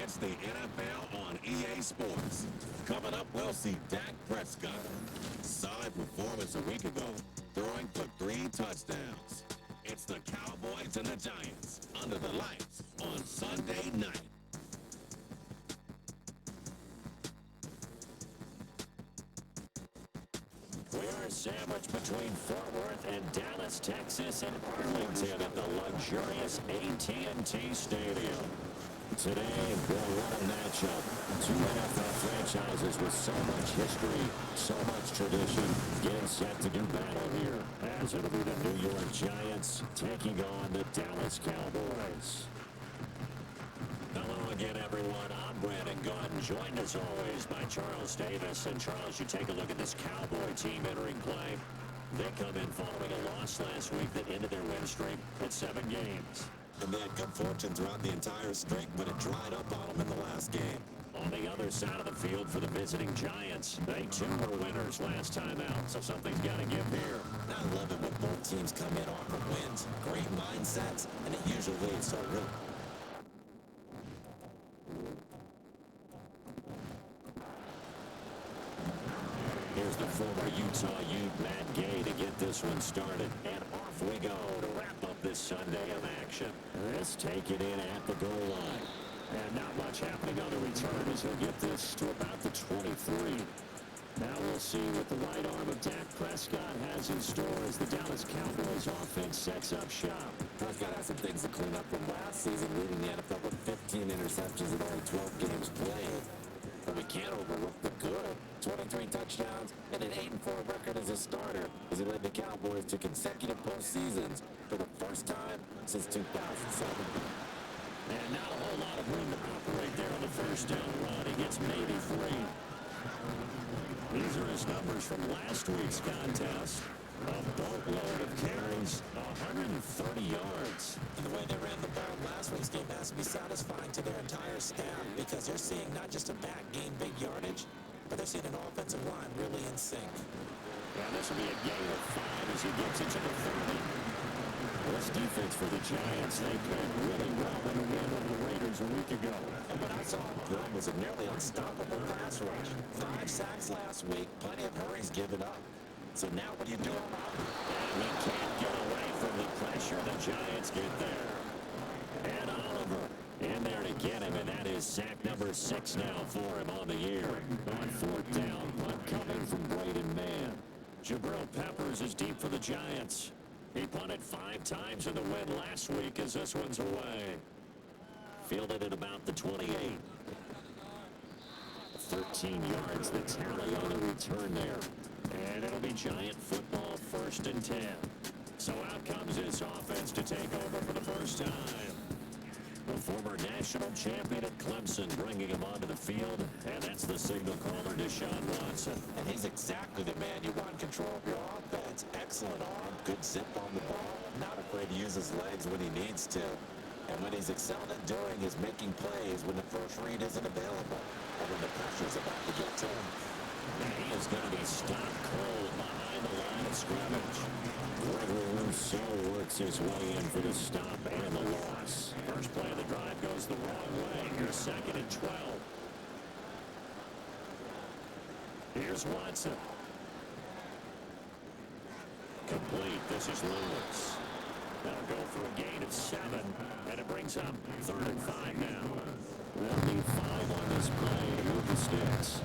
It's the NFL on EA Sports. Coming up, we'll see Dak Prescott. Solid performance a week ago, throwing for 3 touchdowns. It's the Cowboys and the Giants under the lights on Sunday night. We are sandwiched between Fort Worth and Dallas, Texas, and Arlington at the luxurious AT&T Stadium. Today, boy, what a matchup. 2 NFL franchises with so much history, so much tradition, getting set to do battle here, as it'll be the New York Giants taking on the Dallas Cowboys. Hello again, everyone. I'm Brandon Gunn, joined as always by Charles Davis. And Charles, you take a look at this Cowboy team entering play. They come in following a loss last week that ended their win streak at 7 games. And they had good fortune throughout the entire streak, but it dried up on them in the last game. On the other side of the field for the visiting Giants, they too were winners last time out, so something's got to give here. I love it when both teams come in off of wins. Great mindsets, and it usually leads to a real... Here's the former Utah Ute, Matt Gay, to get this one started. And off we go to wrap up this Sunday of action. Let's take it in at the goal line. And not much happening on the return as he'll get this to about the 23. Now we'll see what the right arm of Dak Prescott has in store as the Dallas Cowboys offense sets up shop. Prescott has some things to clean up from last season, leading the NFL with 15 interceptions in only 12 games played. But we can't overlook the good. 23 touchdowns and an 8-4 record as a starter as he led the Cowboys to consecutive postseasons for the first time since 2007. And not a whole lot of room to operate there on the first down run. He gets maybe 3. These are his numbers from last week's contest. A boatload of carries, 130 yards. And the way they ran the ball last week's game has to be satisfying to their entire staff because they're seeing not just a back gain big yardage, but they're seeing an offensive line really in sync. Yeah, this will be a gain of 5 as he gets into the 30. This defense for the Giants, they played really well in the win over the Raiders a week ago. And what I saw good was a nearly unstoppable pass rush. 5 sacks last week, plenty of hurries given up. So now what do you do about it? And he can't get away from the pressure the Giants get there. And Oliver in there to get him, and that is sack number 6 now for him on the year. On 4th down, punt coming from Braden Mann. Jabril Peppers is deep for the Giants. He punted 5 times in the win last week as this one's away. Fielded at about the 28. 13 yards, the tally on the return there. And it'll be Giant football 1st and 10. So out comes this offense to take over for the first time. The former national champion at Clemson bringing him onto the field, and that's the signal caller, Deshaun Watson. And he's exactly the man you want control of your offense. Excellent arm, good zip on the ball, not afraid to use his legs when he needs to. And what he's excelled at doing is making plays when the first read isn't available, or when the pressure's about to get to him. And he is going to be stopped cold behind the line of scrimmage. Gregory Rousseau works his way in for the stop and the loss. First play of the drive goes the wrong way. Here's 2nd and 12. Here's Watson. Complete. This is Lewis. They'll go for a gain of 7, and it brings up 3rd and 5 now. They'll need 5 on this play to move the sticks.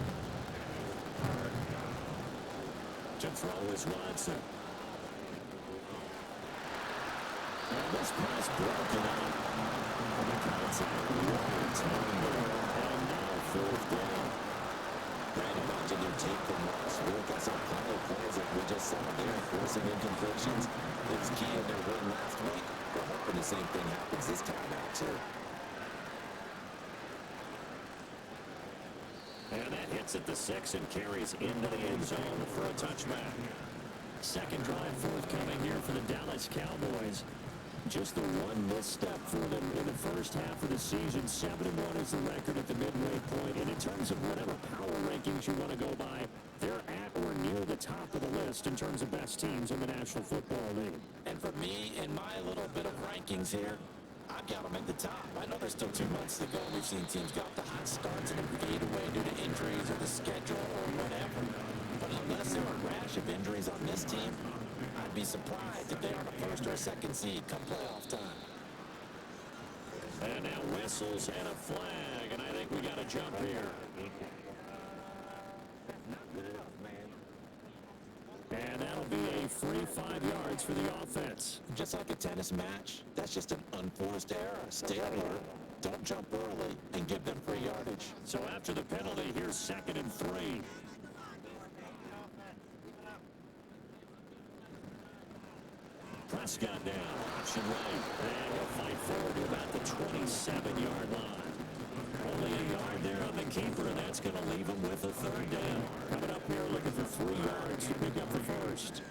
To throw is Watson. And this pass broken up. The contact one turnover. And now 4th down. Brandon, watching your tape from last week, I saw plenty of plays like we just saw there, forcing incompletions. It was key in their win last week. We're hoping the same thing happens this time out, too. And that hits at the 6 and carries into the end zone for a touchback. Second drive forthcoming here for the Dallas Cowboys. Just the one misstep for them in the first half of the season. 7-1 is the record at the midway point. And in terms of whatever power rankings you want to go by, they're at or near the top of the list in terms of best teams in the National Football League. And for me, in my little bit of rankings here, I'm knockout him at the top. I know there's still 2 months to go. We've seen teams get off the hot starts and then fade away due to injuries or the schedule or whatever. But unless there are a rash of injuries on this team, I'd be surprised if they aren't a first or a second seed come playoff time. And now whistles and a flag, and I think we got a jump here. And that'll be a free 5 yards for the offense. Just like a tennis match, that's just an unforced error. Stay alert, don't jump early, and give them free yardage. So after the penalty, here's 2nd and 3. Prescott down, option right, and he'll fight forward to about the 27-yard line. Only a yard there on the keeper, and that's going to leave him with a 3rd down. Coming up here looking for 3 yards to pick up the first.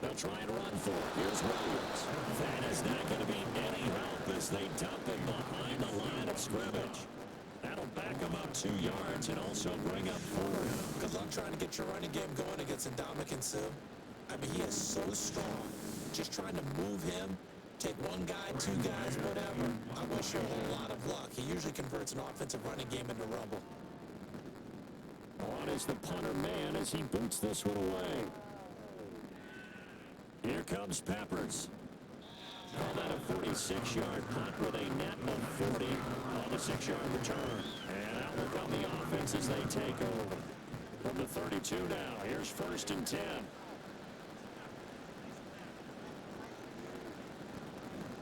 They'll try and run for it. Here's Williams. That is not going to be any help as they dump it behind the line of scrimmage. That'll back him up 2 yards and also bring up 4. Good luck trying to get your running game going against Ndamukong Suh. I mean, he is so strong. Just trying to move him, take 1 guy, 2 guys, whatever. I wish you a whole lot of luck. He usually converts an offensive running game into rubble. On is the punter man as he boots this one away. Here comes Peppers. Call that a 46-yard punt with a net of 40 on the 6-yard return. And outlook on the offense as they take over. From the 32 now, here's 1st and 10.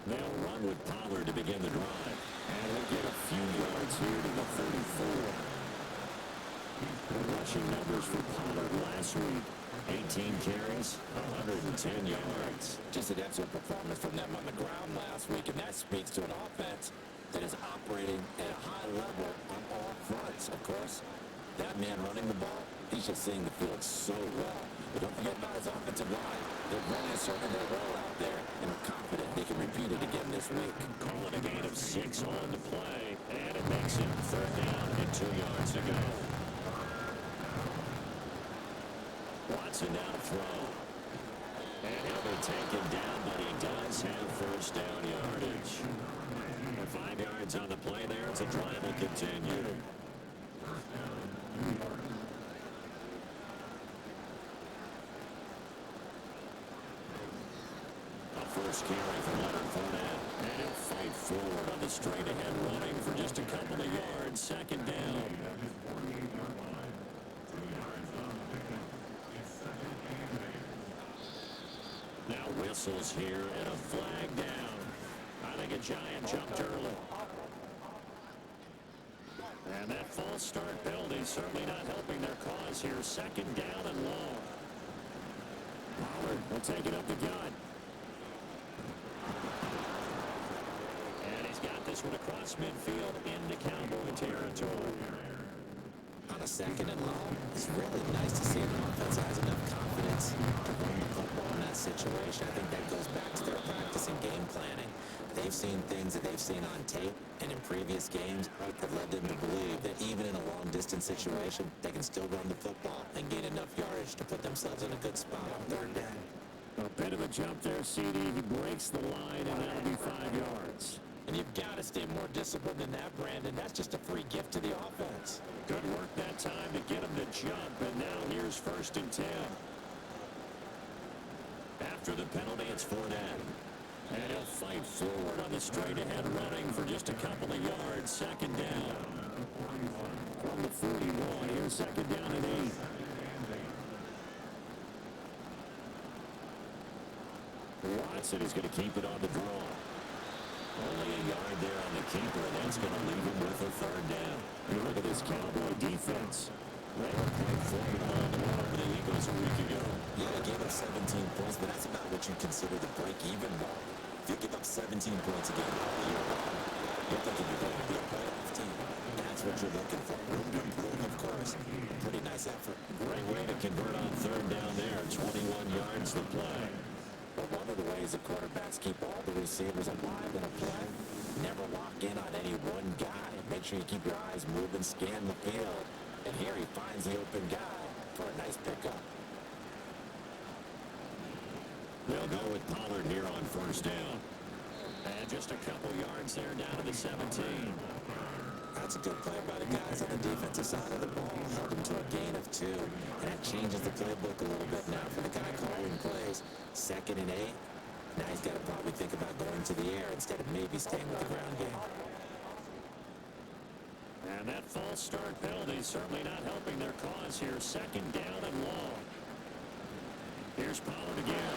They'll run with Pollard to begin the drive. And we'll get a few yards here to the 34. The rushing numbers for Pollard last week. 18 carries, 110 yards. Just an excellent performance from them on the ground last week, and that speaks to an offense that is operating at a high level on all fronts. Of course, that man running the ball, he's just seeing the field so well. But don't forget about his offensive line. They're running certainly their role out there, and are confident they can repeat it again this week. Calling a gain of 6 on the play, and it makes it 3rd down and 2 yards to go. Watson down to throw. And he'll be taken down, but he does have 1st down yardage. And 5 yards on the play there. It's a drive will continue. A first carry for Leonard Fournette. And he'll fight forward on the straight ahead running for just a couple of yards. 2nd down. Now whistles here and a flag down. I think a Giant jumped early. And that false start penalty certainly not helping their cause here. 2nd down and long. Pollard will take it up the gut. And he's got this one across midfield into Cowboy territory. On a 2nd and long, it's really nice to see an offense that has enough confidence to run the football in that situation. I think that goes back to their practice and game planning. They've seen things that they've seen on tape and in previous games that led them to believe that even in a long-distance situation, they can still run the football and gain enough yardage to put themselves in a good spot on 3rd down. A bit of a jump there, CD. He breaks the line, and that'll be 5 yards. And you've got to stay more disciplined than that, Brandon. That's just a free gift to the offense. Good work that time to get him to jump, and now here's 1st and 10. After the penalty, it's Fournette. And he'll fight forward on the straight ahead running for just a couple of yards. 2nd down. From the 41, here's 2nd down and 8. Watson is going to keep it on the draw. Only a yard there on the keeper, and that's going to leave him with a 3rd down. You look at this Cowboy defense. They were quite flaming on over the Eagles a week ago. Yeah, they gave up 17 points, but that's about what you consider the break-even ball. If you give up 17 points a game all year long, you're thinking you're going to be a playoff team. That's what you're looking for. Room to improve, of course. Pretty nice effort. Great way to convert on 3rd down there. 21 yards to play. But one of the ways the quarterbacks keep all the receivers alive in a play, never lock in on any one guy. Make sure you keep your eyes moving, scan the field. And here he finds the open guy for a nice pickup. They'll go with Pollard here on 1st down. And just a couple yards there down to the 17. That's a good play by the guys on the defensive side of the ball. Held him to a gain of 2. And that changes the playbook a little bit now for the guy calling plays. 2nd and 8. Now he's got to probably think about going to the air instead of maybe staying with the ground game. And that false start penalty certainly not helping their cause here. 2nd down and long. Here's Pollard again.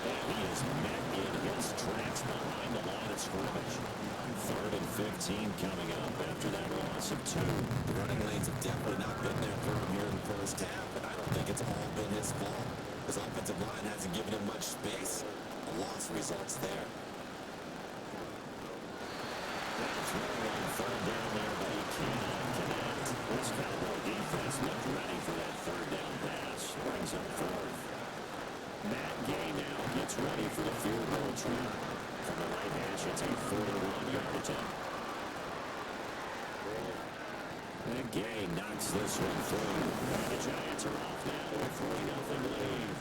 And he is met in his tracks behind the line of scrimmage. 3rd and 15 coming up after that loss of 2. The running lanes have definitely not been there for him here in the first half, but I don't think it's all been his fault. His offensive line hasn't given him much space. A loss results there. Throwing on 3rd down there, but he cannot connect. This Cowboy defense looked ready for that 3rd down pass. Brings up 4th. Matt Gay now gets ready for the field goal try. From the right hash, it's a 41-yard attempt. And Gay knocks this one through. And the Giants are off now to a 3-0 lead.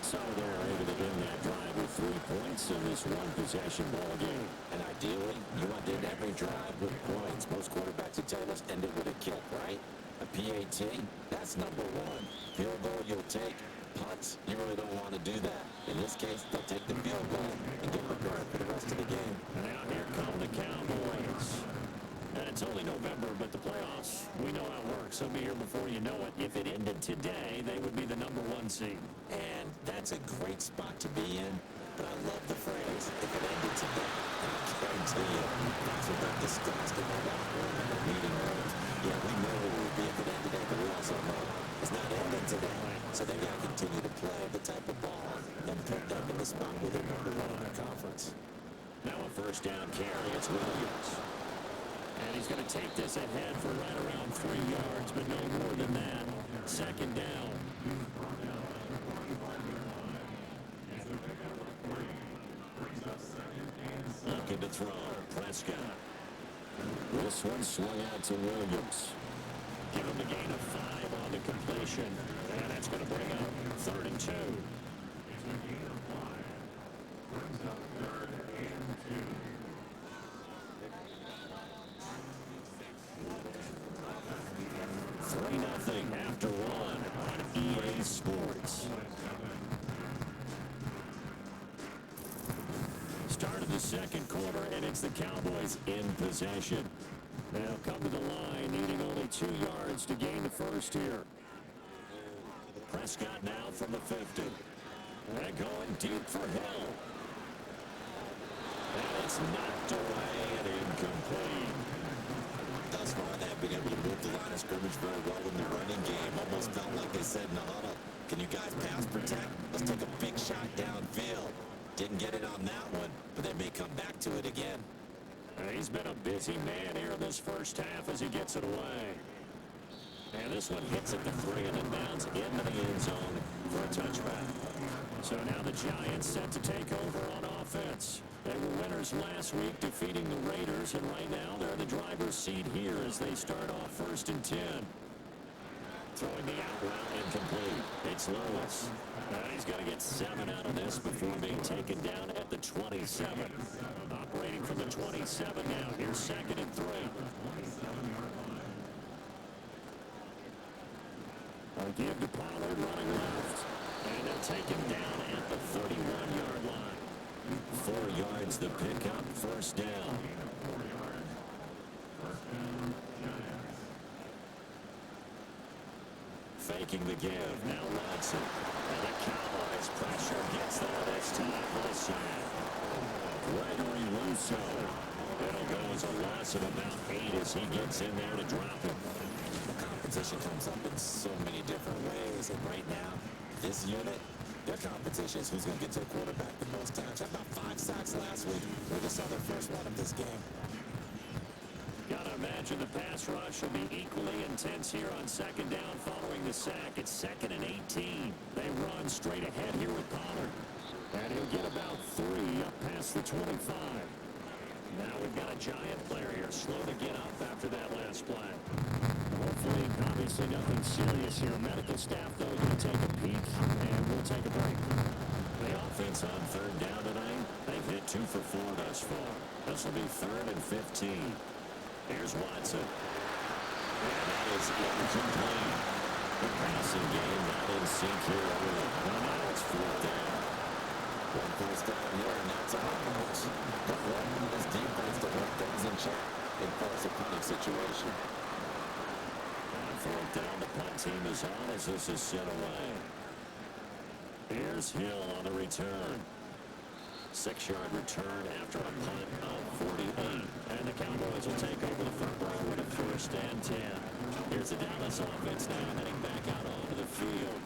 So they're able to end that drive with 3 points in this one-possession ball game. And ideally, you want to end every drive with points. Most quarterbacks would tell us end it with a kick, right? A PAT, that's number 1. Field goal you'll take. Punts, you really don't want to do that. In this case, they'll take the field goal and get prepared for the rest of the game. And now here come the Cowboys. And it's only November, but the playoffs, we know how it works. They'll be here before you know it. If it ended today, they would be the number 1 seed. And that's a great spot to be in. But I love the phrase, if it ended today. And I guarantee you, that's what they're discussed in the locker room and the meeting rooms. Yeah, we know it would be if it ended today, but we also know it's not ending today. So they got to continue to play the type of ball and put them in the spot where they're number 1 in their conference. Now a 1st down carry. It's Williams. And he's going to take this ahead for right around 3 yards, but no more than that. 2nd down. Looking to throw. Prescott. This one swung out to Williams. Give him a gain of 5 on the completion. And that's going to bring up 3rd and 2. 3-0 after 1 on EA Sports. Start of the 2nd quarter, and it's the Cowboys in possession. They'll come to the line, needing only 2 yards to gain the 1st here. Prescott now from the 50. And going deep for Hill. And it's knocked away and incomplete. Thus far, they've been able to move the line of scrimmage very well in the running game. Almost felt like they said in the huddle, can you guys pass protect? Let's take a big shot downfield. Didn't get it on that one, but they may come back to it again. He's been a busy man here in this first half as he gets it away. And this one hits at the 3 and then bounds into the end zone for a touchback. So now the Giants set to take over on offense. They were winners last week, defeating the Raiders, and right now they're the driver's seat here as they start off 1st and 10. Throwing the out route incomplete. It's Lewis. He's got to get 7 out of this before being taken down at the 27. Operating from the 27 now. Here's 2nd and 3. I'll give to Pollard running left. And they'll take him down at the 31-yard line. 4 yards the pickup, 1st down. Faking the give. Now Watson. And the Cowboys pressure gets there this time for the sack. Gregory Russo. It'll go as a loss of about 8 as he gets in there to drop him. Competition comes up in so many different ways, and right now, this unit, their competition is who's going to get to the quarterback the most times. Had about 5 sacks last week. We just saw their first one of this game. Gotta imagine the pass rush will be equally intense here on 2nd down following the sack. It's 2nd and 18. They run straight ahead here with Pollard. And he'll get about 3 up past the 25. Now we've got a Giant player here slow to get up after that last play. Hopefully, obviously nothing serious here. Medical staff, though, going to take a peek, and we'll take a break. The offense on 3rd down tonight, They've hit 2 for 4 thus far. This will be 3rd and 15. Here's Watson. And that is incomplete. The passing game not in sync here early. And now it's 4th down. One first down here, and that's a hard Good luck with this defense to work things in check and force a punting situation. On 4th down, the punt team is on as this is set away. Here's Hill on the return. 6-yard return after a punt of 48. And the Cowboys will take over the front row with a 1st and 10. Here's the Dallas offense now heading back out onto the field.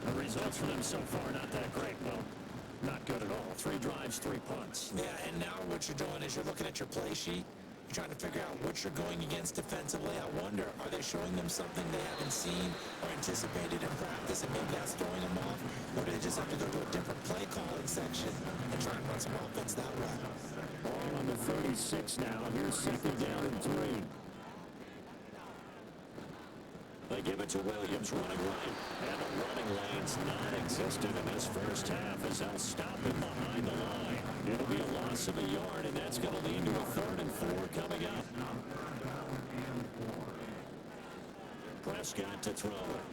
The results for them so far not that great, though. Not good at all. 3 drives, 3 punts. Yeah, and now what you're doing is you're looking at your play sheet. You're trying to figure out what you're going against defensively. I wonder, are they showing them something they haven't seen or anticipated in practice, and maybe that's throwing them off? Or do they just have to go to a different play calling section and try and run some offense that way? Ball on the 36 now. Here's 2nd down and 3. They give it to Williams, running right. And the running lane's non-existent in this first half as they'll stop him behind the line. It'll be a loss of a yard, and that's going to lead to a 3rd and 4 coming up. Prescott to throw it.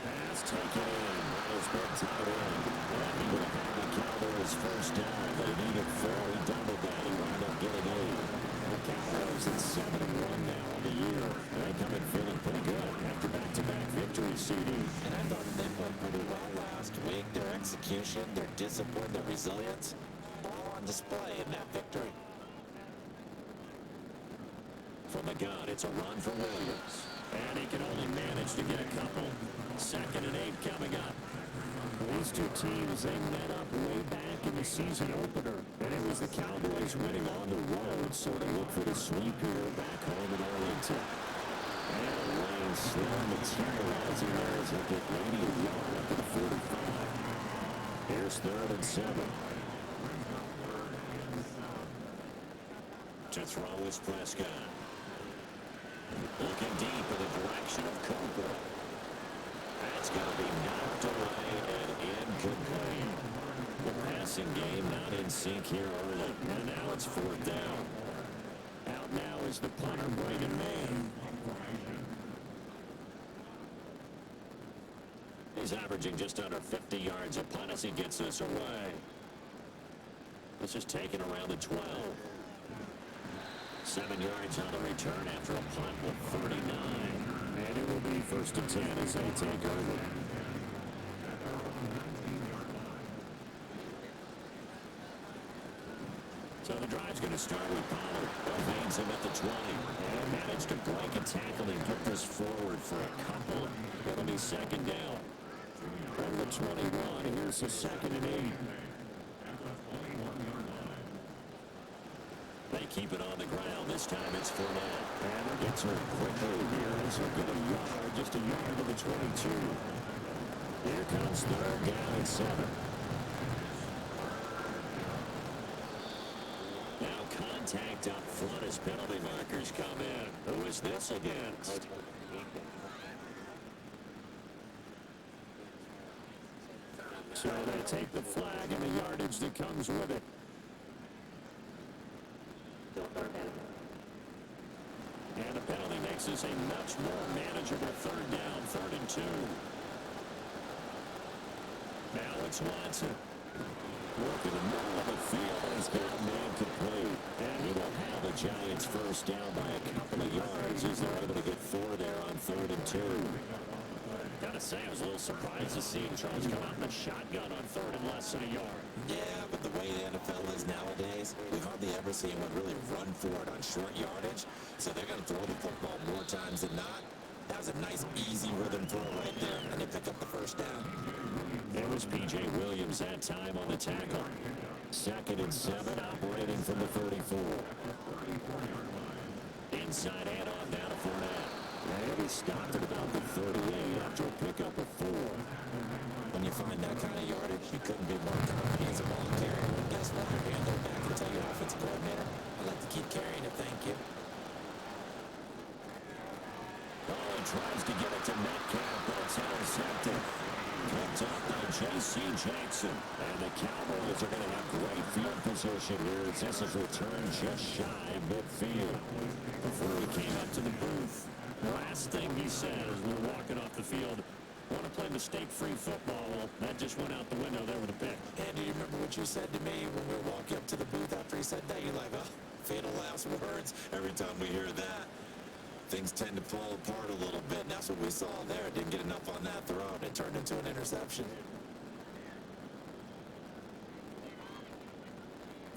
Pass taken in. Has been tied in. And he would have had the Cowboys 1st down. They needed 4. He doubled that. He wound up getting 8. The Cowboys at 7-1 now on the year. They come in feeling pretty good after back-to-back victories, CD. And I thought they played pretty well last week. Their execution, their discipline, their resilience, all on display in that victory. From the gun, it's a run for Williams. And he can only manage to get a couple. 2nd and 8 coming up. These two teams, they met up way back in the season opener. And it was the Cowboys winning on the road, so they look for the sweep here back home in Arlington. And Lane slow materializing there as he'll get maybe a yard up to the 45. Here's 3rd and 7. To throw is Prescott. Looking deep in the direction of Cooper. That's going to be knocked away and incomplete. The passing game not in sync here early. And now it's 4th down. Out now is the punter, Braden Mann. He's averaging just under 50 yards a punt as he gets this away. This is taken around the 12. 7 yards on the return after a punt with 39. And it will be 1st and 10 as they take over. So the drive's going to start with Pollard. Evades him at the 20. And managed to break a tackle and get this forward for a couple. It'll be 2nd down. From the 21, here's the 2nd and 8. They keep it on the ground. This time it's Fournette. And he gets her quickly here as he'll get a yard, just a yard to the 22. Here comes 3rd down and 7. Now contact up front as penalty markers come in. Who is this against? So they take the flag and the yardage that comes with it. And the penalty makes this a much more manageable 3rd down, 3rd and 2. Now it's Watson. Work in the middle of the field. He's got a man complete. And he will have the Giants 1st down by a couple of yards as they're able to get 4 there on 3rd and 2. Gotta say, I was a little surprised to see Charles come out in the shotgun on 3rd and less than a yard. Yeah, but the way the NFL is nowadays, we hardly ever see anyone really run for it on short yardage. So they're going to throw the football more times than not. That was a nice, easy rhythm throw right there, and they pick up the 1st down. It was P.J. Williams that time on the tackle. 2nd and 7, operating from the 34. Inside handoff down to Fournette. And he stopped at about the 38 after a pickup of 4. When you find that kind of yardage, you couldn't be more confident as a ball carrier. Guess what? You're going to go back and tell your offensive coordinator, I'd like to keep carrying it, thank you. Oh, he tries to get it to Metcalf, but it's intercepted. Picked up by J.C. Jackson. And the Cowboys are going to have great field position here as this is returned just shy of midfield. Before he came up to the booth, the last thing he said as we were walking off the field, want to play mistake-free football. Well, that just went out the window there with a pick. And do you remember what you said to me when we were walking up to the booth after he said that? You're like, oh, fatal last words. Every time we hear that, things tend to fall apart a little bit. And that's what we saw there. Didn't get enough on that throw, and it turned into an interception.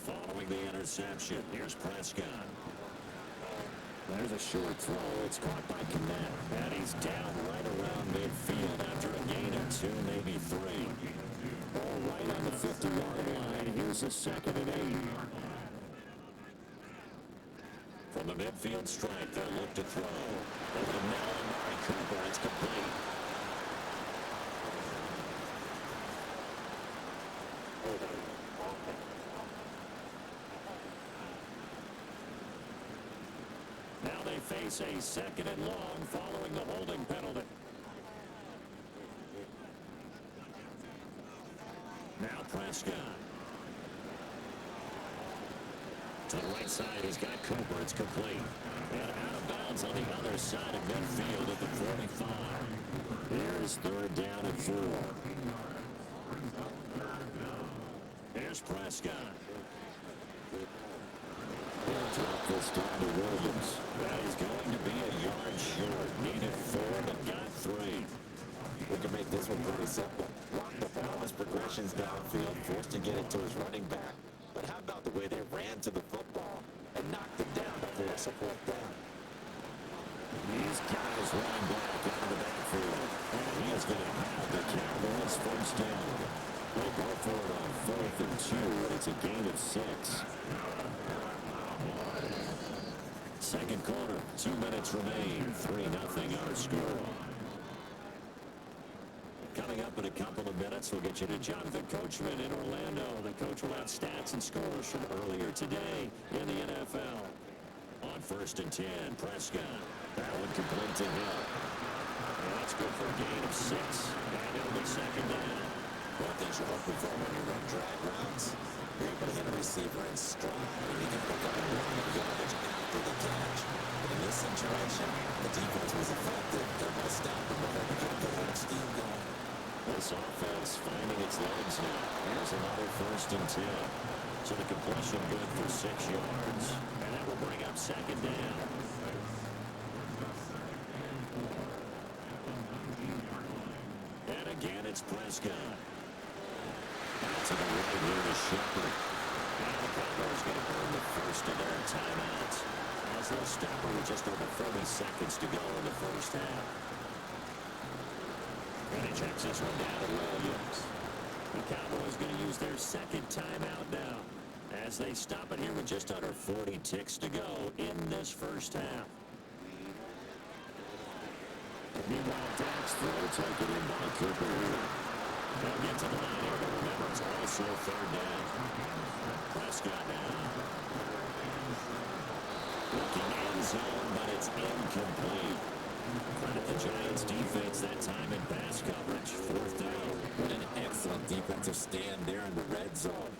Following the interception, here's Prescott. There's a short throw. It's caught by Kmet. And he's down right around midfield after a gain of 2, maybe 3. Ball right on the 50-yard line. Here's a 2nd and 8. From the midfield stripe, they'll look to throw. Over the middle, Amari Cooper. It's complete. Now they face a 2nd and long following the holding penalty. Now Prescott. To the right side, he's got Cooper. It's complete. And out of bounds on the other side of midfield at the 45. Here's 3rd down and 4. Here's Prescott. Drop this down to Williams. That is going to be a yard short. Needed 4, but got 3. We can make this one pretty simple. Lock the ball as progressions downfield, forced to get it to his running back. But how about the way they ran to the football and knocked it down to force a fourth down? He's got his running back out of the backfield. And he is going to have the Cowboys first down. They'll go for it on 4th and 2, and it's a gain of 6. Second quarter, 2 minutes remain. 3-0 our score. Coming up in a couple of minutes, we'll get you to Jonathan Coachman in Orlando. The coach will have stats and scores from earlier today in the NFL. On 1st and 10, Prescott. That one complete to him. And that's good for a gain of 6. And it'll be 2nd down. What things you're looking for when you run drag routes? You're able to hit a receiver in stride, and you can pick up a lot of yardage after the catch. But in this situation, the defense was effective. They're going to stop him before they get the whole steam going. This offense finding its legs now. Here's another 1st and 10. So the completion good for 6 yards. And that will bring up 2nd down. And again, it's Prescott. Out to the right here to Shepard. And the Cowboys going to burn the first of their timeouts. As they'll stop her with just over 30 seconds to go in the first half. And he checks this one down to Williams. The Cowboys going to use their 2nd timeout now as they stop it here with just under 40 ticks to go in this first half. Meanwhile, Dak's throw taken in by Cooper. They'll get to the line here, but remember, it's also 3rd down. Prescott now. Looking end zone, but it's incomplete. Credit the Giants defense that time in pass coverage. 4th down. What an excellent defensive stand there in the red zone.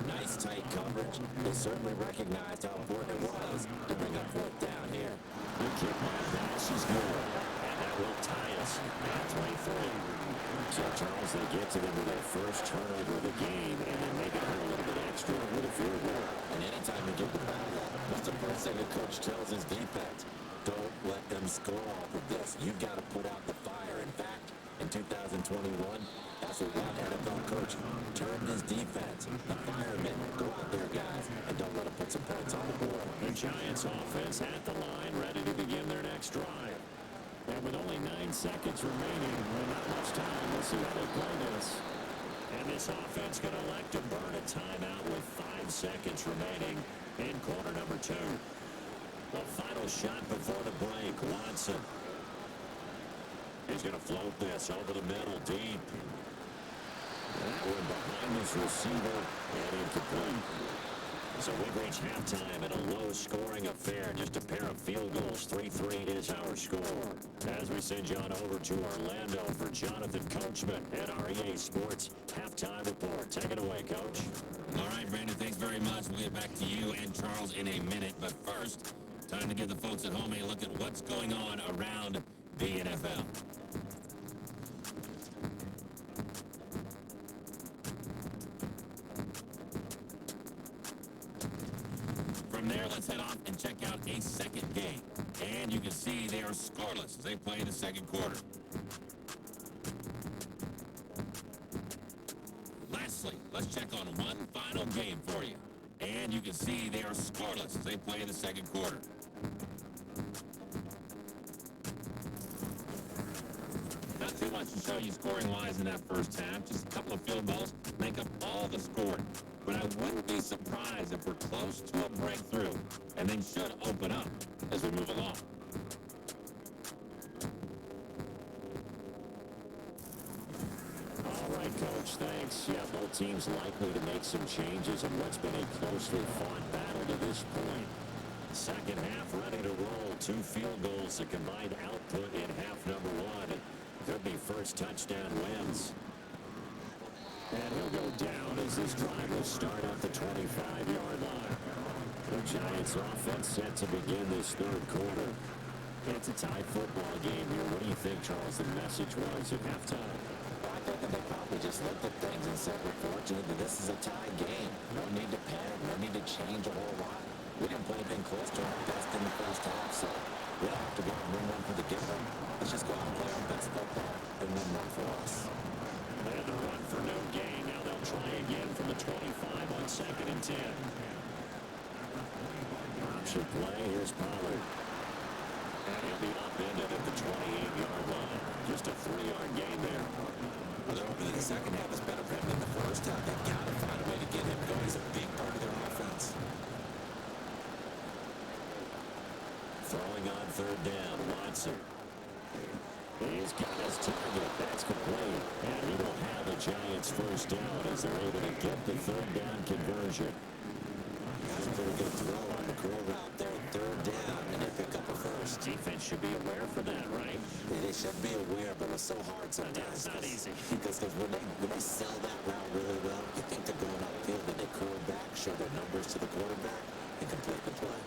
Nice tight coverage. They certainly recognized how important it was to bring up 4th down here. The kick by pass is good. And that will tie us at 23. So, Charles, they get to them with their first turnover of the game, and then make it hurt a little bit extra with a field goal. And anytime you get the ball, what's the first thing a coach tells his defense? Don't let them score off of this. You've got to put out the fire. In fact, in 2021, that's what one NFL coach turned his defense. The firemen, go out there, guys, and don't let them put some points on the board. The Giants offense at the line, ready to begin their next drive. And with only 9 seconds remaining, well, not much time. We'll see how they play this. And this offense going to elect to burn a timeout with 5 seconds remaining in quarter number 2. The final shot before the break, Watson. He's going to float this over the middle, deep. That one behind his receiver and incomplete. So we've reached halftime in a low-scoring affair. Just a pair of field goals. 3-3 is our score. As we send you on over to Orlando for Jonathan Coachman at our EA Sports Halftime Report. Take it away, Coach. All right, Brandon, thanks very much. We'll get back to you and Charles in a minute. But first, time to give the folks at home a look at what's going on around the NFL. From there, let's head off and check out a second game. And you can see they are scoreless as they play the second quarter. Lastly, let's check on one final game for you. And you can see they are scoreless as they play the second quarter. Not too much to show you scoring-wise in that first half. Just a couple of field goals make up all the scoring. But I wouldn't be surprised if we're close to a breakthrough, and then should open up as we move along. All right, Coach, thanks. Yeah, both teams likely to make some changes in what's been a closely fought battle to this point. Second half ready to roll. 2 field goals, a combined output in half number 1. Could be first touchdown wins. And he'll go down as this drive will start at the 25-yard line. The Giants offense set to begin this third quarter. It's a tie football game here. What do you think, Charles, the message was at halftime? I think that they probably just looked at things and said, we're fortunate that this is a tie game. No need to panic, no need to change a whole lot. We didn't play anything close to our best in the first half, so we don't have to go and win one for the giver. Let's just go out and play our best football and win one for us. And the run for no gain. Now they'll try again from the 25 on 2nd and 10. Option play. Here's Pollard. And he'll be upended at the 28-yard line. Just a 3-yard gain there. Well, they're hoping that the second half is better for him than the first half. They've got to find a way to get him going. He's a big part of their offense. Throwing on 3rd down. Watson. He's got his target. That's complete. And he will have the Giants first down as they're able to get the 3rd down conversion. That's a pretty good throw on the curl route there. 3rd down, and they pick up a first. Defense should be aware for that, right? They should be aware, but it's so hard sometimes. It's not easy. Because when they sell that route really well, you think they're going upfield, and they curl back, show their numbers to the quarterback, and complete the play.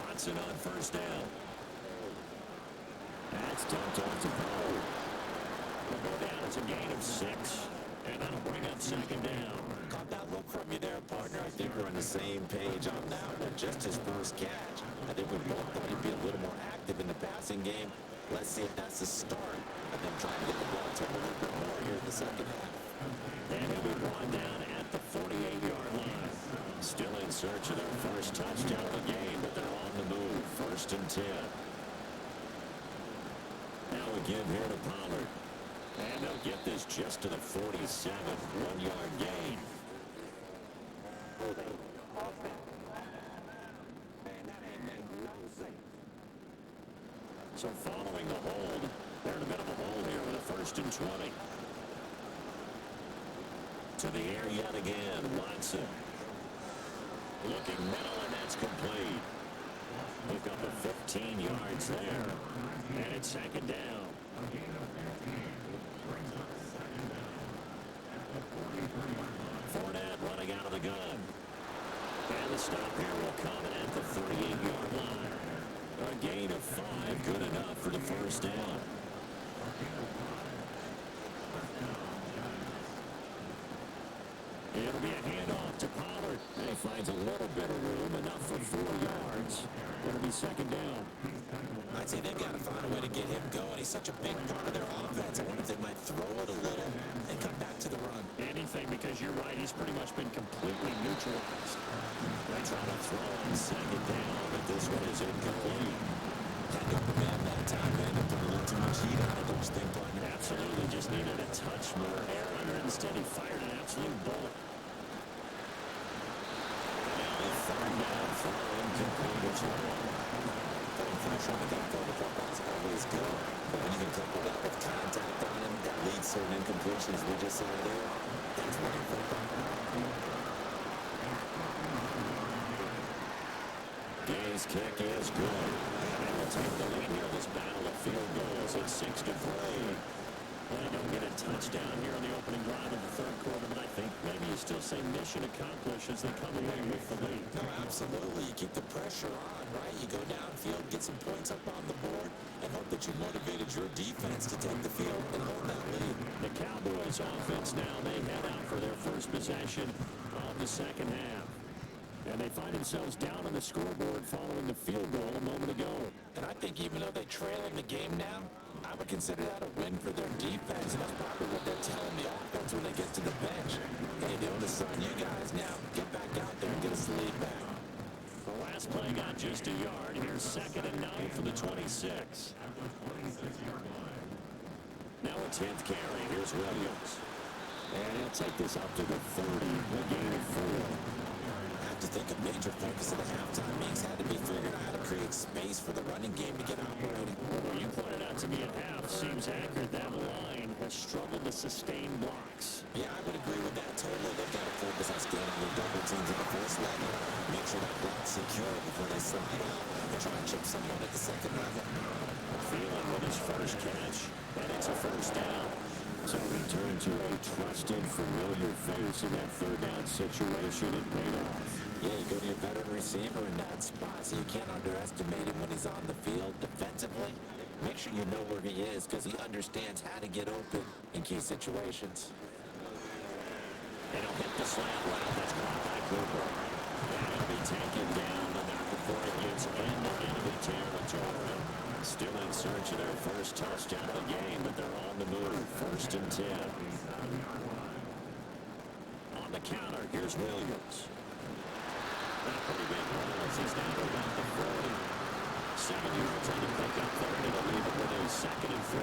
Watson on 1st down. That's dumped off to Pollard. We'll go down. It's a gain of 6. And that'll bring up 2nd down. Caught that look from you there, partner. I think we're on the same page on that one. Just his first catch. I think we both thought he'd be a little more active in the passing game. Let's see if that's the start of them trying to get the ball to him a little bit more here in the second half. And he'll be brought down at the 48-yard line. Still in search of their first touchdown of the game, but they're on the move. 1st and 10. Now a give here to Pollard. And they'll get this just to the 47. 1-yard gain. So following the hold, they're in a bit of a hole here with a 1st and 20. To the air yet again, Watson. Looking middle, and that's complete. Pick up a 15 yards there. And it's 2nd down. Fournette running out of the gun. And the stop here will come at the 38-yard line. A gain of 5, good enough for the first down. It'll be a handoff to Pollard. And he finds a little bit of room, enough for 4 yards. It'll be 2nd down. I'd say they've got to find a way to get him going. He's such a big part of their offense. I wonder if they might throw it a little and come back to the run. Anything, because you're right, he's pretty much been completely neutralized. They try to throw on 2nd down, but this one is incomplete. Had to man that time, man. They put a little too much heat on it, don't you think, partner? Absolutely, just needed a touch more air under it. Instead, he fired an absolute bullet. Now the 3rd down, throw incomplete as well. Putting pressure on the guy for the football is always good. But when you can couple that with contact on him, that leads certain incompletions we just saw there, that's winning football. His kick is good. And they'll take the lead here. This battle of field goals at 6-3. They don't get a touchdown here on the opening drive of the third quarter, but I think maybe you still say mission accomplished as they come away with the lead. No, absolutely. You keep the pressure on, right? You go downfield, get some points up on the board, and hope that you motivated your defense to take the field and hold that lead. The Cowboys offense now, they head out for their first possession of the second half. And they find themselves down on the scoreboard following the field goal a moment ago. And I think even though they trail in the game now, I would consider that a win for their defense. And that's probably what they're telling the offense when they get to the bench. Hey, the onus is on you guys now. Get back out there and get us the lead back. The last play got just a yard. Here's 2nd and 9 for the 26. Now a 10th carry. Here's Williams. And he'll take this up to the 30. A gain of 4. To think a major focus of the halftime means had to be figuring out how to create space for the running game to get operating. Well, you pointed out to me at half, seems accurate. That line has struggled to sustain blocks. Yeah, I would agree with that totally. They've got to focus on staying on their double teams in the first level. Make sure that block's secure before they slide out and try and chip someone at the second level. Phelan with his first catch, and it's a first down. So we turn to a trusted, familiar face in that third down situation. It paid off. Yeah, you go to your veteran receiver in that spot, so you can't underestimate him when he's on the field defensively. Make sure you know where he is because he understands how to get open in key situations. And he'll hit the slant route that's caught by Cooper. And he'll be taken down, but not before it gets into enemy territory. Still in search of their first touchdown of the game, but they're on the move. 1st and 10. On the counter, here's Williams. And a pretty big run as he's down to about the 40. 7 yards on the pickup there, and it'll leave it with a 2nd and 3.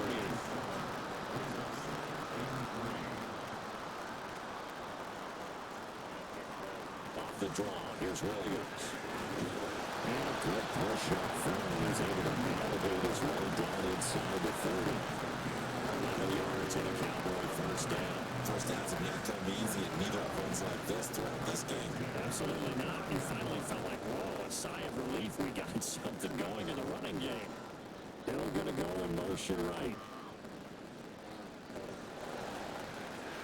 Off the draw, here's Williams. And a good push up front. He's able to navigate his way down inside the 30. 11 yards and a Cowboy first down. First downs have not come easy in neither offense like this throughout this game. Absolutely not. You finally felt like, whoa, a sigh of relief. We got something going in the running game. They're going to go in motion right.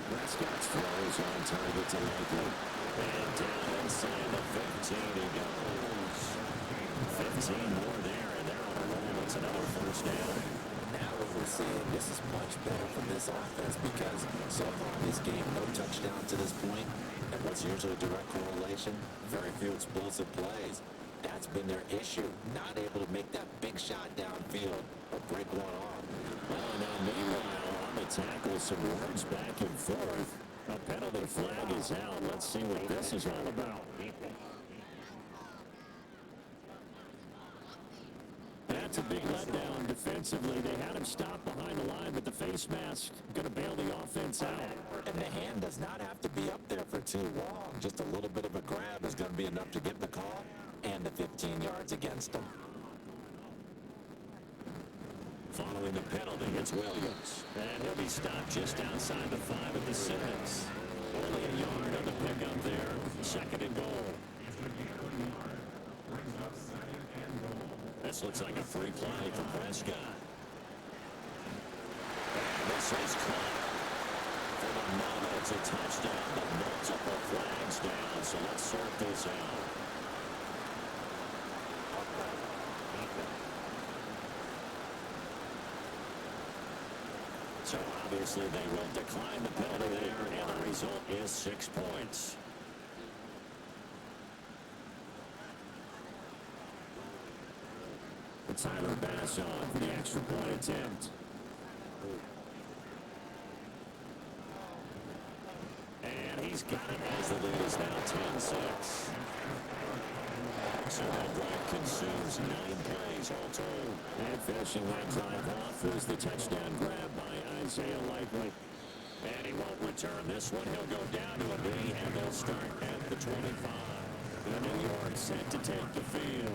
Prescott's throws on target to Lakely. And down inside the 15 he goes. 15 more there, and they're on a roll. It's another first down. Now what we're seeing, this is much better from this offense because so far in this game, no touchdown to this point. And what's usually a direct correlation? Very few explosive plays. That's been their issue. Not able to make that big shot downfield or break one off. Well, now meanwhile, on the tackle, some words back and forth. A penalty flag is out. Let's see what this is all about. That's a big letdown defensively. They had him stopped behind the line, but the face mask going to bail the offense out. And the hand does not have to be up there for too long. Just a little bit of a grab is going to be enough to get the call and the 15 yards against them. Following the penalty, it's Williams. And he'll be stopped just outside the 5 at the 6. Only a yard on the pickup there. 2nd and goal. This looks like a free play for Prescott. And this is caught. For the moment, it's a touchdown, but multiple flags down. So let's sort this out. So obviously they will decline the penalty there, and the result is 6 points. Tyler Bass on for the extra point attempt. And he's got it as the lead is now 10-6. So that drive consumes 9 plays all told. And finishing that drive off is the touchdown grab by Isaiah Likely. And he won't return this one. He'll go down to a knee, and they'll start at the 25. And New York set to take the field.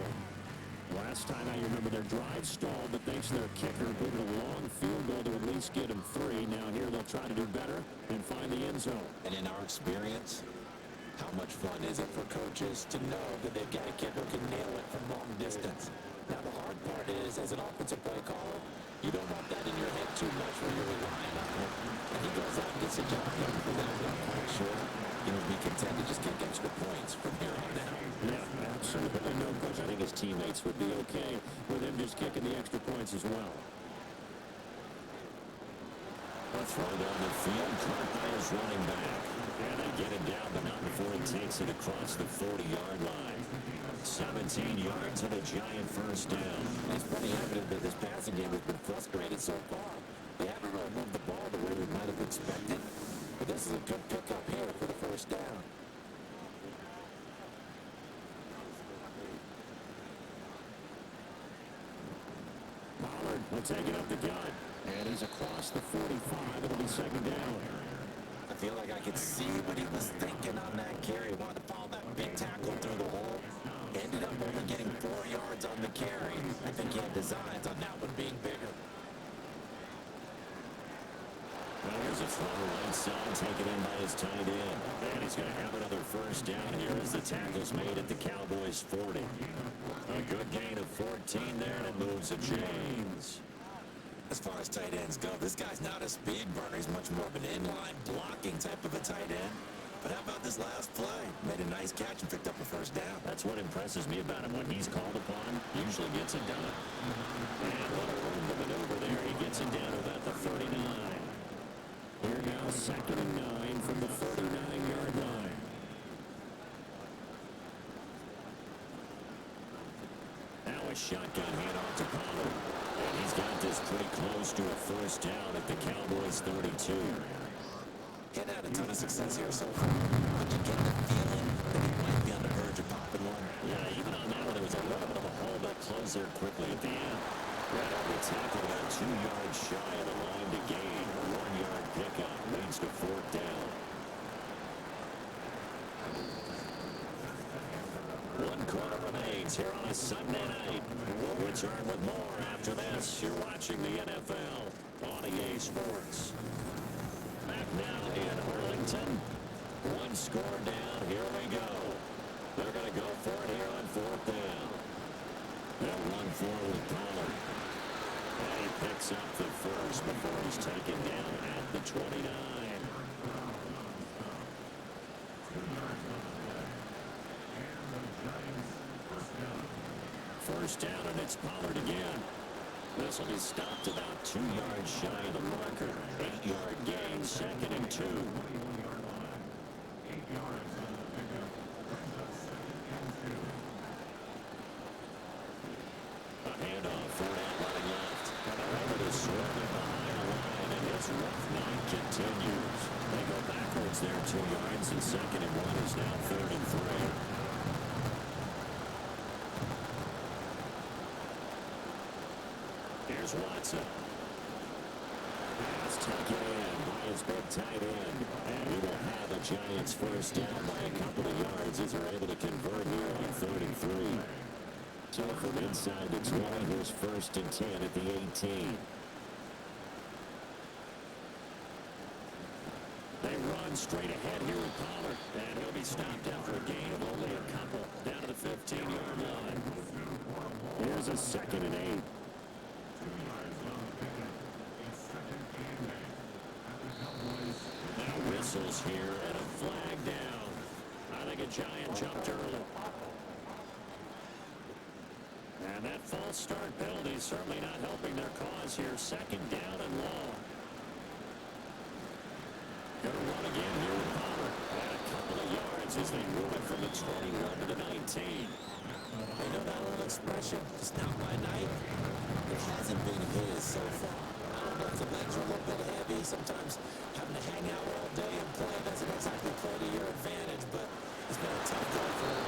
Last time I remember their drive stalled, but thanks to their kicker moving a long field goal to at least get them 3. Now here they'll try to do better and find the end zone. And in our experience, How much fun is it for coaches to know that they've got a kid who can nail it from long distance? Now, the hard part is, as an offensive play caller, you don't want that in your head too much when you're relying on him. And he goes out and gets a job done for them. I'm quite sure he would be content to just kick extra points from here on out. Yeah, absolutely no question. I think his teammates would be okay with him just kicking the extra points as well. A throw down the field, caught by his running back. And they get him down, but not before he takes it across the 40-yard line. 17 yards and a giant first down. It's pretty evident that this passing game has been frustrated so far. They haven't really moved the ball the way we might have expected. But this is a good pickup here for the first down. Pollard will take it up the gut. And he's across the 45. It'll be second down. I feel like I could see what he was thinking on that carry. Wanted to follow that big tackle through the hole. Ended up only getting 4 yards on the carry. I think he had designs on that one being bigger. Well, here's a throw right side, taken in by his tight end. And he's going to have another first down here as the tackle's made at the Cowboys' 40. A good gain of 14 there, and it moves to James. As far as tight ends go, this guy's not a speed burner. He's much more of an inline blocking type of a tight end. But how about this last play? Made a nice catch and picked up a first down. That's what impresses me about him. When he's called upon, usually gets it done. And what a room to maneuver there. He gets it down to about the 39. Here now, second and 9 from the 49-yard line. Now a shotgun handoff to Pollard. And he's got this pretty close to a first down at the Cowboys' 32. Hadn't had a ton of success here so far. But you get the feeling that he might be on the verge of popping one. Yeah, even on that one, there was a little bit of a hole, but closed there quickly at the end. Right on the tackle, about 2 yards shy of the line to gain. A 1-yard pickup leads to fourth down. One quarter remains here on a Sunday night. We'll return with more after this. You're watching the NFL on EA Sports. Back now in Arlington. One score down. Here we go. They're going to go for it here on fourth down. They'll run forward with Pollard. And he picks up the first before he's taken down at the 29. First down, and it's Pollard again. This will be stopped about 2 yards shy of the marker. 8-yard gain, second and 2. A handoff for that running left. And they're able to swerve it behind the line, and his rough night continues. They go backwards there 2 yards, and second and 1 is now third and 3. Here's Watson. Pass taken in by his big tight end. And he will have a Giants first down by a couple of yards as they're able to convert here on third and 3. So from inside the 20, here's first and 10 at the 18. They run straight ahead here with Pollard. And he'll be stopped after a gain of only a couple down to the 15-yard line. Here's a second and 8. Now whistles here and a flag down. I think a Giant jumped early. And that false start penalty is certainly not helping their cause here. Second down and long. Gonna run again here with Pollard. And a couple of yards as they move it from the 21 to the 19. I know that old expression. It's not my night. It hasn't been his so far. I don't know if the legs are a little bit heavy. Sometimes having to hang out all day and play doesn't exactly play to your advantage, but it's been a tough go for him.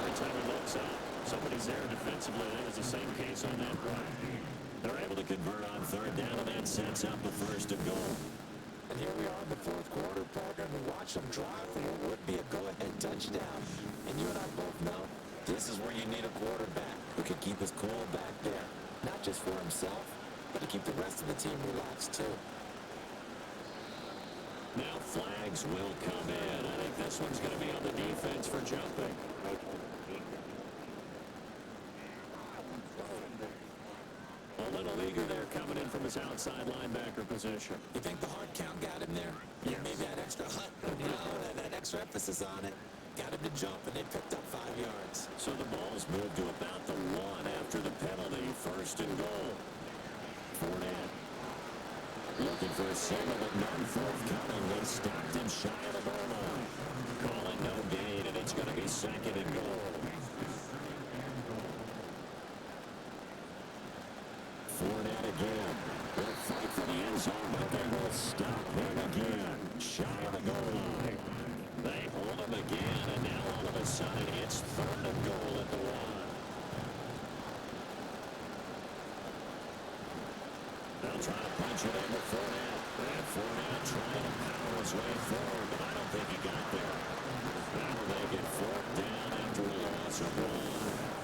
Every time he looks out, somebody's there defensively. That was the same case on that run. They're able to convert on third down, and that sets up the first and goal. And here we are in the fourth quarter, partner, and watch them drive for what would be a go-ahead touchdown. And you and I both know this is where you need a quarterback who can keep his cool back there, not just for himself, but to keep the rest of the team relaxed too. Now flags will come in. I think this one's going to be on the defense for jumping. A little eager there coming in from his outside linebacker position. You think the hard count got him there? Yes. Maybe that extra that extra emphasis on it got him to jump, and they picked up 5 yards. So the ball's moved to about the 1 after the penalty. First and goal. Fournette. Looking for a single, but none forthcoming. They stopped him shy of the goal line. Calling no gain, and it's going to be second and goal. Fournette again. They'll fight for the end zone, but they will stop him again. Shy of the goal line. They hold him again, and now all of a sudden it's third and goal at the 1. They'll try to punch it in to Fournette. And Fournette trying to power his way forward, but I don't think he got there. Now they get 4th down after a loss of 1.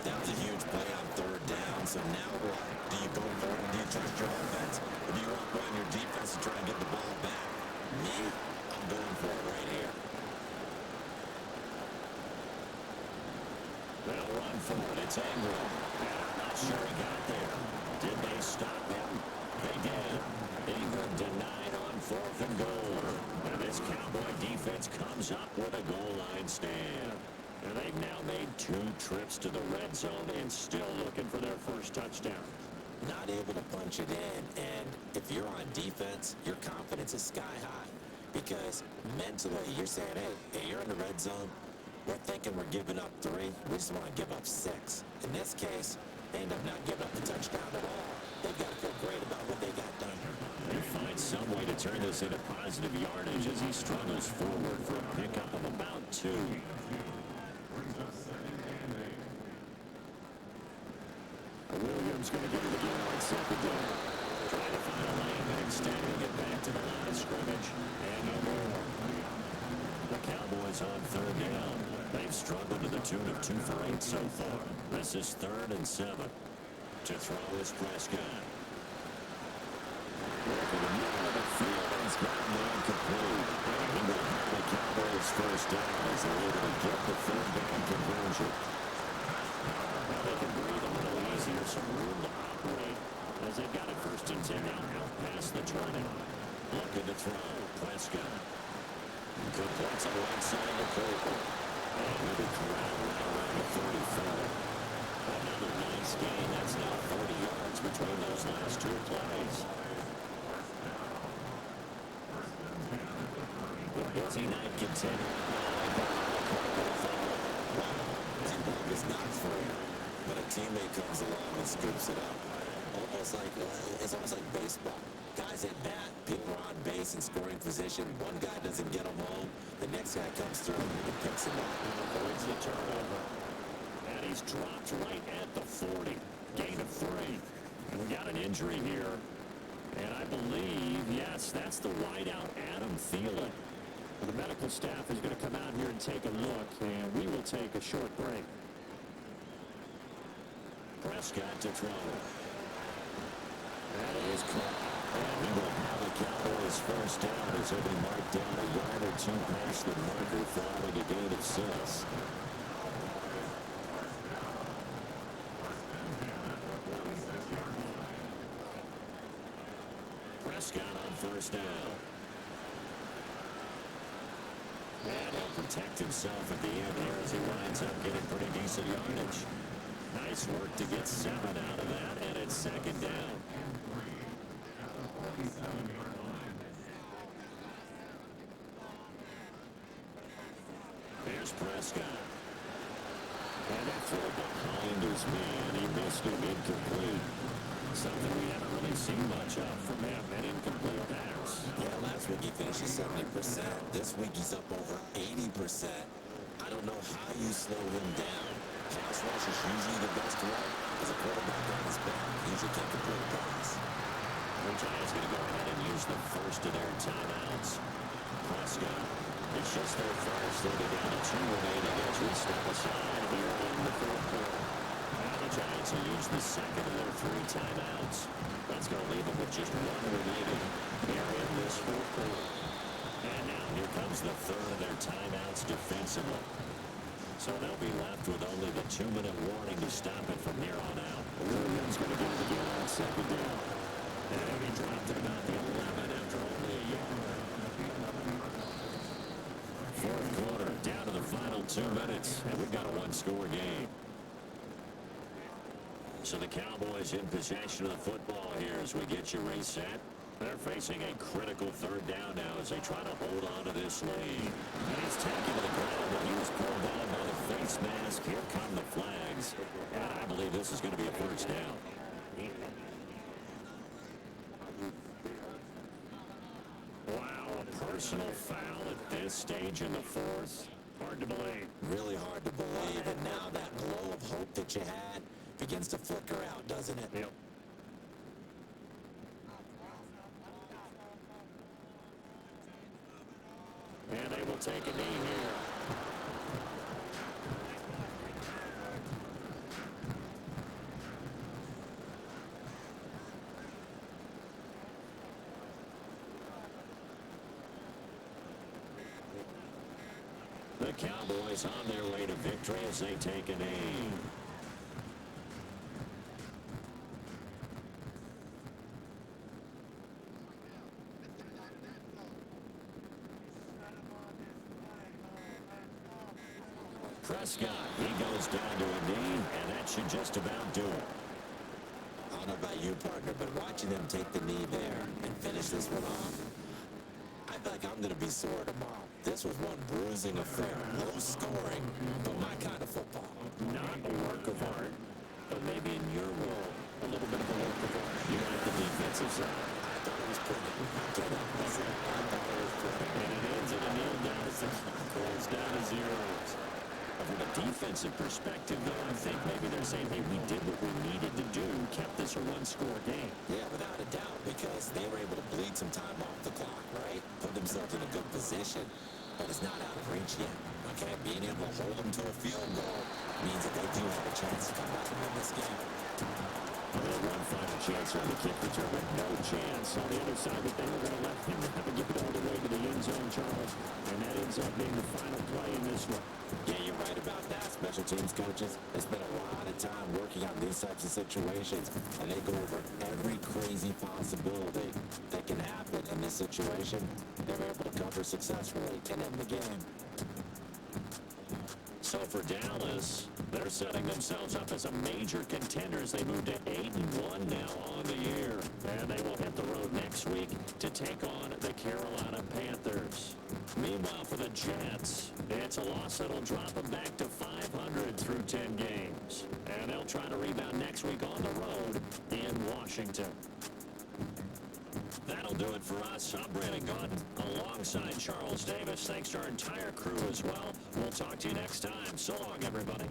That was a huge play on 3rd down, so now what? Do you go for it? Do you trust your offense? Or do you rely on your defense to try and get the ball back? Me? I'm going for it right here. They'll run for it. It's Ingram. And I'm not sure he got there. Did they stop him? They did. Ingram denied on 4th and goal. And this Cowboy defense comes up with a goal line stand. And they've now made 2 trips to the red zone and still looking for their first touchdown. Not able to punch it in, and if you're on defense, your confidence is sky high. Because mentally, you're saying, hey, you're in the red zone. We're thinking we're giving up 3. We just want to give up 6. In this case, they end up not giving up the touchdown at all. They've got to feel great about what they got done. They find some way to turn this into positive yardage as he struggles forward for a pickup of about 2. Williams going to get it again on 2nd down. Trying to find a lane, but instead he'll get back to the line of scrimmage. And no more. The Cowboys on 3rd down. They've struggled to the tune of 2 for 8 so far. This is 3rd and 7. To throw is Prescott. Over the middle of the field, he's got one complete. And will have the Cowboys first down as they're able to get the 3rd down conversion. Now they can breathe a little easier, some room to operate. As they've got it 1st and 10 now, out past the 20. Looking to throw, Prescott. Completes on the right side of the Cooper. And he'll be corralled right around the 35. Another nice gain. That's now 40 yards between those last 2 plays. The busy night continues. It's not fair, but a teammate comes along and scoops it up. It's almost like baseball. Guys at bat, people are on base in scoring position. One guy doesn't get them home. The next guy comes through and picks him up. Avoids the turnover. And he's dropped right at the 40. Gain of 3. And we got an injury here. And I believe, yes, that's the wideout, Adam Thielen. The medical staff is going to come out here and take a look, and we will take a short break. Prescott to throw. That is caught. And we will have the Cowboys first down as he'll be marked down a yard or 2 past the marker following a gain of 6. Prescott on first down. And he'll protect himself at the end here as he winds up getting pretty decent yardage. Nice work to get 7 out of that, and it's 2nd down. Here's Prescott. And a throw behind his man. He missed him, incomplete. Something we haven't really seen much of from him, an incomplete pass. Yeah, last week he finished at 70%. This week he's up over 80%. I don't know how you slow him down. Pass rush is usually the best way. As a quarterback on his back, he usually can't complete a pass. The Giants going to go ahead and use the first of their timeouts. Prescott. It's just their first. They'll be down to 2 remaining as we step aside here in the 4th quarter. Now the Giants will use the second of their 3 timeouts. That's going to leave them with just 1 remaining here in this 4th quarter. And becomes the third of their timeouts defensively. So they'll be left with only the 2-minute warning to stop it from here on out. Williams going to get it again on second down. And he dropped it about the 11 after only a yard. Fourth quarter, down to the final 2 minutes, and we've got a one-score game. So the Cowboys in possession of the football here as we get you reset. They're facing a critical third down now as they try to hold on to this lead. And he's taken to the ground, but he was pulled down by the face mask. Here come the flags. And I believe this is going to be a first down. Wow, a personal foul at this stage in the fourth. Hard to believe. Really hard to believe, and now that glow of hope that you had begins to flicker out, doesn't it? Yep. And they will take a knee here. The Cowboys on their way to victory as they take a knee. Prescott, he goes down to a knee, and that should just about do it. I don't know about you, partner, but watching them take the knee there and finish this one off, I feel like I'm going to be sore tomorrow. This was one bruising affair, low scoring, but my kind of football. Not a work of art, but maybe in your world, a little bit of a work of art. You like the defensive side. I thought it was pretty. Get up, listen. I thought it was pretty. And it ends in a kneel down as the clock goes down to zeros. From a defensive perspective, though, I think maybe they're saying, hey, we did what we needed to do, kept this a one-score game. Yeah, without a doubt, because they were able to bleed some time off the clock, right? Put themselves in a good position, but it's not out of reach yet. Okay, being able to hold them to a field goal means that they do have a chance to come back and win this game. Well, one final chance on the kick return, but no chance on the other side that they were going to let him have to get it all the way to the end zone, Charles. And that ends up being the final play in this one. Yeah, you're right about that. Special teams coaches, they spend a lot of time working on these types of situations, and they go over every crazy possibility that can happen in this situation. They're able to cover successfully and end the game. So for Dallas, they're setting themselves up as a major contender as they move to 8-1 now on the year. And they will hit the road next week to take on the Carolina Panthers. Meanwhile, for the Jets, it's a loss that'll drop them back to 500 through 10 games. And they'll try to rebound next week on the road in Washington. That'll do it for us. I'm Brandon Gaunt alongside Charles Davis. Thanks to our entire crew as well. We'll talk to you next time. So long, everybody.